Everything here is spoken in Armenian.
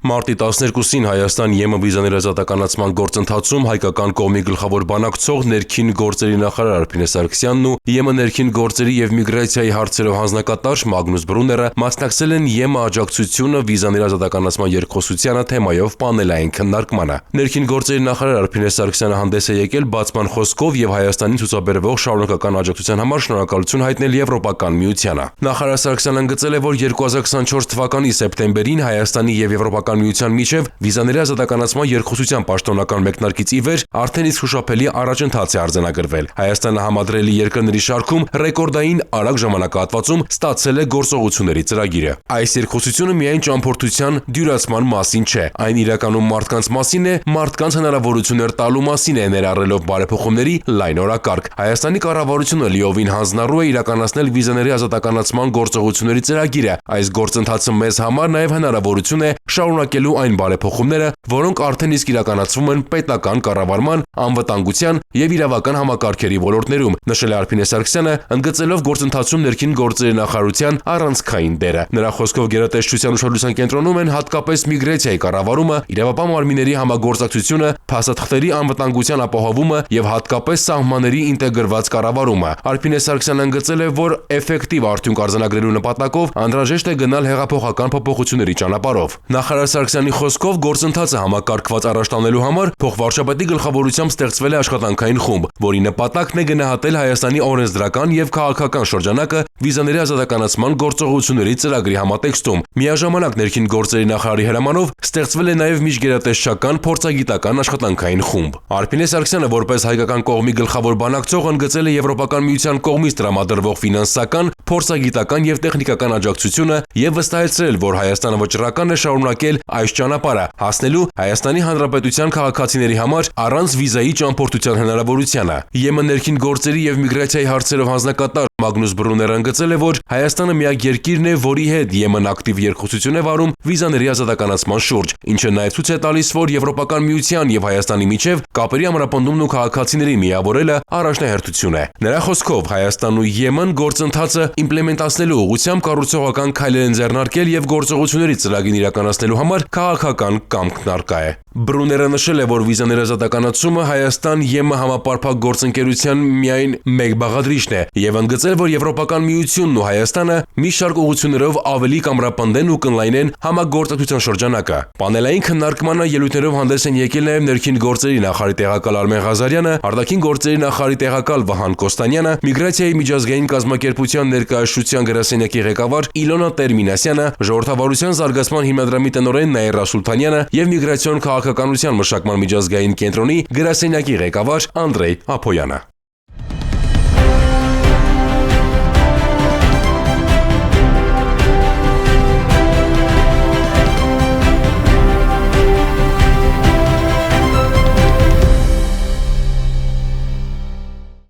Մարտի 12-ին Հայաստան-ԵՄ վիզաների ազատականացման գործընթացում հայկական կողմի գլխավոր բանակցող ներքին գործերի նախարար Արփինե Սարգսյանն ու ԵՄ ներքին գործերի եւ միգրացիայի հարցերով հանձնակատար Մագնուս Բրուները մասնակցել են ԵՄ աջակցությունը վիզաների ազատականացման երկխոսությանը թեմայով պանելային քննարկմանը։ Ներքին գործերի նախարար Արփինե Սարգսյանը հանդես է եկել բացման խոսքով եւ Հայաստանին ցուցաբերվող շարունակական աջակցության համար շնորհակալություն հայտնել Եվրոպական միությանը։ Նախարար Սարգսյանը ընդգծել է, որ 2024 թվականի սեպտեմբերին Հայաստանի եւ Եվրոպական միության միջև վիզաների ազատականացման երկխոսության պաշտոնական մեկնարկից ի վեր արդեն իսկ շոշափելի առաջընթաց է արձանագրվել։ Հայաստանը համադրելի երկրների շարքում ռեկորդային արագ ժամանակահատվածում ստացել է գործողությունների ծրագիրը։ Այս երկխոսությունը միայն ճամփորդության դյուրացման մասին չէ, այն իրականում մարդկանց մասին է, մարդկանց հնարավորություններ տալու մասին է, ներառելով բարեփոխումների լայն օրակարգ։ Հայաստանի կառավարությունը լիովին հանձնառու է իրականացնել վիզաների ազատականացման գործողությունների ծրագիրը։ Այս գործընթացը մեզ համար նաև հնարավորություն է շարունակելու այն բարեփոխումները, որոնք արդեն իսկ իրականացվում են պետական կառավարման, անվտանգության եւ իրավական համակարգերի ոլորտներում, նշել է Արփինե Սարգսյանը, ընդգծելով գործընթացում ներքին գործերի նախարարության առանցքային դերը։ Նրա խոսքով գերատեսչության ուշադրության կենտրոնում են հատկապես միգրացիայի կառավարումը, իրավապահ մարմինների համագործակցությունը, փաստաթղթերի անվտանգության ապահովումը եւ հատկապես սահմանների ինտեգրված կառավարումը։ Արփինե Սարգսյանը ընդգծել է, որ էֆեկտիվ արդյունք արձանագրելու նպատակով անհրաժեշտ է գնալ հեղափոխական փոփոխությունների ճանապարհով։ Նախարար Սարգսյանի խոսքով գործընթացը համակարգված առաջ տանելու համար փոխվարչապետի գլխավորությամբ ստեղծվել է աշխատանքային խումբ, որի նպատակն է գնահատել Հայաստանի օրենսդրական եւ քաղաքական շրջանակը վիզաների ազատականացման գործողությունների ծրագրի համատեքստում։ Միաժամանակ ներքին գործերի նախարարի հրամանով ստեղծվել է նաև միջգերատեսչական փորձագիտական աշխատանքային խումբ։ Արփինե Սարգսյանը որպես հայկական կողմի գլխավոր բանակցող ընդգծել է Եվրոպական միության կողմից տրամադրվող ֆինանսական, փորձագիտական եւ տեխնիկական աջակցությունը եւ վստահեցրել, որ Հայաստանը վճռական է շարունակել այս ճանապարհը, հասնելու Հայաստանի Հանրապետության քաղաքացիների համար առանց վիզայի ճամփորդության հնարավորությանը։ ԵՄ ներքին գործերի եւ միգրացիայի հարցերով հանձնակատար Մագնուս Բրուները ընդգծել է, որ Հայաստանը միակ երկիրն է, որի հետ ԵՄ-ն ակտիվ երկխոսություն է վարում վիզաների ազատականացման շուրջ, ինչը նաեւ ցույց է տալիս, որ Եվրոպական միության եւ Հայաստանի միջև կապերի ամրապնդումն ու քաղաքացիների միավորելը առաջնահերթություն է։ Նրա խոսքով Հայաստանն ու ԵՄ-ն գործընթացը իմպլեմենտացնելու ուղղությամբ կառուցողական քայլեր են ձեռնարկել եւ գործողությունների ծրագիրն իրականացնելու համար քաղաքական կամքն առկա է։ Բրուները նշել է, որ վիզաների ազատականացումը Հայաստան-ԵՄ համապարփակ գործընկերության միայն մեկ բաղադրիչն է եւ ընդգծել, որ Եվրոպական միությունն ու Հայաստանը մի շարք ուղղություններով ավելի կամրապնդեն ու կընդլայնեն համագործակցության շրջանակը։ Պանելային քննարկմանը ելույթներով հանդես են եկել նաեւ ներքին գործերի նախարարի տեղակալ Արմեն Ղազարյանը, արտաքին գործերի նախարարի տեղակալ Վահան Կոստանյանը, միգրացիայի միջազգային կազմակերպության ներկայացության գրասենյակի ղեկավար Իլոնա Տերմինասյանը, ժողովրդավարության զարգացման հիմնադրամի տնօրեն Նաիրա Սուլթանյանը եւ միգրացիոն քաղաքականության մշակման միջազգային կենտրոնի գրասենյակի ղեկավար Անդրեյ Ափոյանը։